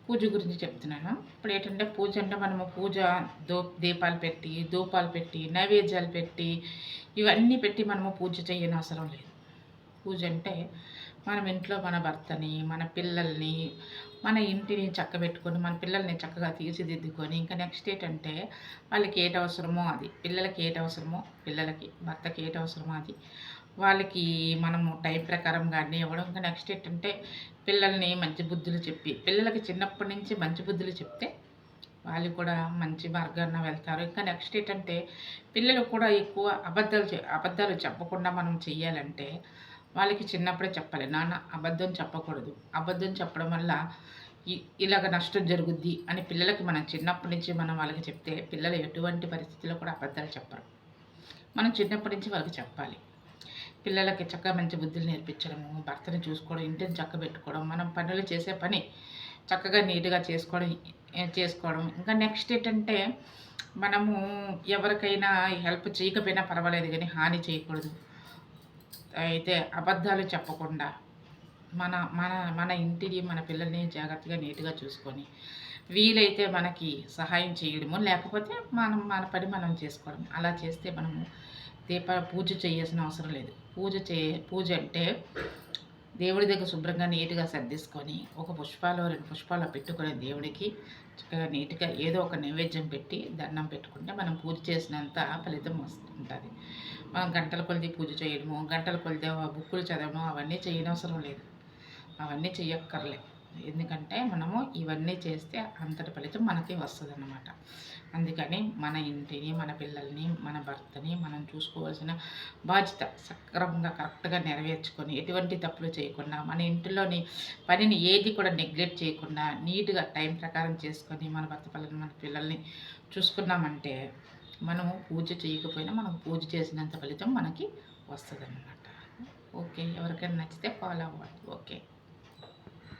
పూజ గురించి చెప్తున్నాను. ఇప్పుడు ఏంటంటే పూజ అంటే మనము పూజ దీపాలు పెట్టి, ధూపాలు పెట్టి, నైవేద్యాలు పెట్టి, ఇవన్నీ పెట్టి మనము పూజ చేయనవసరం లేదు. పూజ అంటే మనం ఇంట్లో మన భర్తని, మన పిల్లల్ని, మన ఇంటిని చక్కబెట్టుకొని, మన పిల్లల్ని చక్కగా తీర్చిదిద్దుకొని, ఇంకా నెక్స్ట్ ఏంటంటే వాళ్ళకి ఏటి అవసరమో అది, పిల్లలకి ఏటి అవసరమో పిల్లలకి, భర్తకి ఏటి అవసరమో అది వాళ్ళకి మనము టైం ప్రకారంగా అన్నీ ఇవ్వడం. ఇంకా నెక్స్ట్ ఏంటంటే పిల్లల్ని మంచి బుద్ధులు చెప్పి, పిల్లలకి చిన్నప్పటి నుంచి మంచి బుద్ధులు చెప్తే వాళ్ళు కూడా మంచి మార్గాన వెళ్తారు. ఇంకా నెక్స్ట్ ఏంటంటే పిల్లలు కూడా ఎక్కువ అబద్ధాలు చెప్పకుండా మనం చెయ్యాలంటే వాళ్ళకి చిన్నప్పుడే చెప్పాలి. నాన్న అబద్ధం చెప్పకూడదు. అబద్ధం చెప్పడం వల్ల ఇలాగ నష్టం జరుగుద్ది అని పిల్లలకి మనం చిన్నప్పటి నుంచి మనం వాళ్ళకి చెప్తే పిల్లలు ఎటువంటి పరిస్థితుల్లో కూడా అబద్ధాలు చెప్పరు. మనం చిన్నప్పటి నుంచి వాళ్ళకి చెప్పాలి. పిల్లలకి చక్కగా మంచి బుద్ధులు నేర్పించడము, భర్తని చూసుకోవడం, ఇంటిని చక్కబెట్టుకోవడం, మనం పనులు చేసే పని చక్కగా నీట్‌గా చేసుకోవడం. ఇంకా నెక్స్ట్ ఏంటంటే మనము ఎవరికైనా హెల్ప్ చేయకపోయినా పర్వాలేదు గానీ హాని చేయకూడదు. అయితే అబద్ధాలు చెప్పకుండా మన మన మన ఇంటిని, మన పిల్లల్ని జాగ్రత్తగా నీట్‌గా చూసుకొని, వీలైతే మనకి సహాయం చేయడము, లేకపోతే మనం మన పని మనం చేసుకోవడం. అలా చేస్తే మనము పూజ చేయాల్సిన అవసరం లేదు. పూజ అంటే దేవుడి దగ్గర శుభ్రంగా నీట్‌గా సర్దేసుకొని, ఒక పుష్పాలో 2 పుష్పాలో పెట్టుకొని దేవుడికి చక్కగా నీట్‌గా ఏదో ఒక నైవేద్యం పెట్టి దండం పెట్టుకుంటే మనం పూజ చేసినంత ఫలితం ఉంటది. మనం గంటల కొలది పూజ చేయడము, గంటల కొలది బుక్కులు చదవడం అవన్నీ చేయనవసరం లేదు. అవన్నీ చెయ్యక్కర్లే. ఎందుకంటే మనము ఇవన్నీ చేస్తే అంతటి ఫలితం మనకి వస్తదనమాట. అందుకని మన ఇంటిని, మన పిల్లల్ని, మన భర్తని మనం చూసుకోవాల్సిన బాధ్యత సక్రమంగా కరెక్ట్‌గా నెరవేర్చుకొని, ఎటువంటి తప్పులు చేయకుండా, మన ఇంటిలోని పనిని ఏది కూడా నెగ్లెక్ట్ చేయకుండా, నీట్‌గా టైం ప్రకారం చేసుకొని, మన భర్త పిల్లల్ని, మన పిల్లల్ని చూసుకున్నామంటే, మనము పూజ చేయకపోయినా మనం పూజ చేసినంత ఫలితం మనకి వస్తదనమాట. ఓకే. ఎవరికైనా నచ్చితే ఫాలో అవ్వండి. ఓకే.